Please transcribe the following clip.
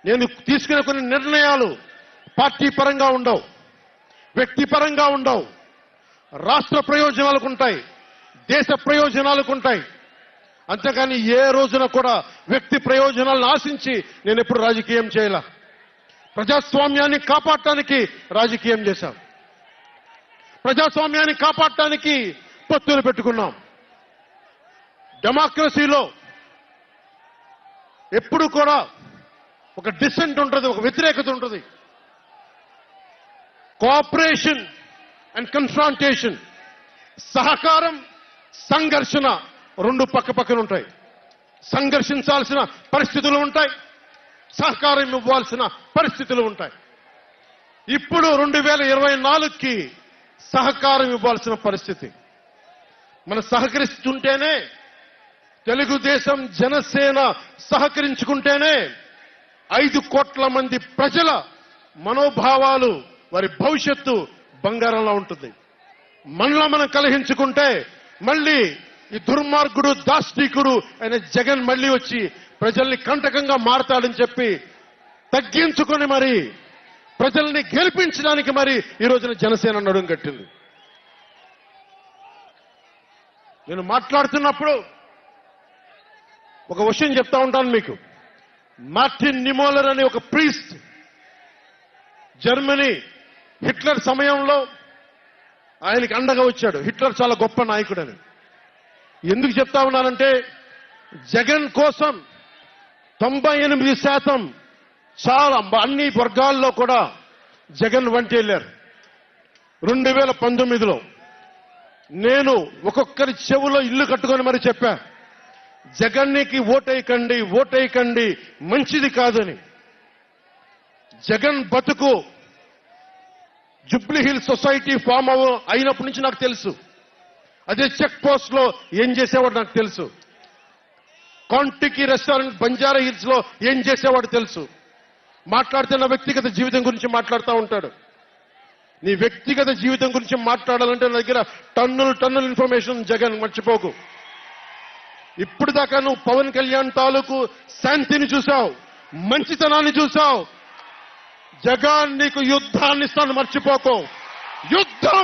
నేను తీసుకునే కొన్ని నిర్ణయాలు పార్టీ పరంగా ఉండవు, వ్యక్తిపరంగా ఉండవు, రాష్ట్ర ప్రయోజనాలకు ఉంటాయి, దేశ ప్రయోజనాలకు ఉంటాయి. అంతేకాని ఏ రోజున కూడా వ్యక్తి ప్రయోజనాలను ఆశించి నేను ఎప్పుడు రాజకీయం చేయాల. ప్రజాస్వామ్యాన్ని కాపాడటానికి రాజకీయం చేశాం, ప్రజాస్వామ్యాన్ని కాపాడటానికి పొత్తులు పెట్టుకున్నాం. డెమోక్రసీలో ఎప్పుడు కూడా ఒక డిసెంట్ ఉంటుంది, ఒక వ్యతిరేకత ఉంటుంది. కోఆపరేషన్ అండ్ కన్ఫ్రాంటేషన్, సహకారం, సంఘర్షణ రెండు పక్క పక్కన ఉంటాయి. సంఘర్షించాల్సిన పరిస్థితులు ఉంటాయి, సహకారం ఇవ్వాల్సిన పరిస్థితులు ఉంటాయి. ఇప్పుడు 2024కి సహకారం ఇవ్వాల్సిన పరిస్థితి. మనం సహకరిస్తుంటేనే, తెలుగుదేశం జనసేన సహకరించుకుంటేనే 5 కోట్ల మంది ప్రజల మనోభావాలు, వారి భవిష్యత్తు బంగారంలో ఉంటుంది. మనలో మనం కలహించుకుంటే మళ్ళీ ఈ దుర్మార్గుడు, దాష్టీకుడు అయిన జగన్ మళ్ళీ వచ్చి ప్రజల్ని కంటకంగా మారతాడని చెప్పి తగ్గించుకొని మరి ప్రజల్ని గెలిపించడానికి మరి ఈ రోజున జనసేన నడుం కట్టింది. నేను మాట్లాడుతున్నప్పుడు ఒక విషయం చెప్తా ఉంటాను మీకు. మార్టిన్ నిమోలర్ అనే ఒక ప్రీస్ట్, జర్మనీ హిట్లర్ సమయంలో ఆయనకి అండగా వచ్చాడు. హిట్లర్ చాలా గొప్ప నాయకుడని ఎందుకు చెప్తా ఉన్నానంటే, జగన్ కోసం 98% చాలా అన్ని వర్గాల్లో కూడా జగన్ వంటి వెళ్ళారు. 2019లో నేను ఒక్కొక్కరి చెవులో ఇల్లు కట్టుకొని మరి చెప్పా, జగన్కి ఓటేయకండి, ఓటేయకండి, మంచిది కాదని. జగన్ బతుకు జుబ్లీ హిల్స్ సొసైటీ ఫామ్ అయినప్పటి నుంచి నాకు తెలుసు. అదే చెక్ పోస్ట్ లో ఏం చేసేవాడు నాకు తెలుసు. కాంటికి రెస్టారెంట్ బంజారా హిల్స్ లో ఏం చేసేవాడు తెలుసు. మాట్లాడుతున్న వ్యక్తిగత జీవితం గురించి మాట్లాడుతూ ఉంటాడు. నీ వ్యక్తిగత జీవితం గురించి మాట్లాడాలంటే నా దగ్గర టన్నుల ఇన్ఫర్మేషన్. జగన్ మర్చిపోకు. ఇప్పుడు దాకా నువ్వు పవన్ కళ్యాణ్ తాలూకు శాంతిని చూసావు, మంచితనాన్ని చూసావు. జగన్ నీకు యుద్ధాన్ని ఇస్తాను, మర్చిపోకు. యుద్ధం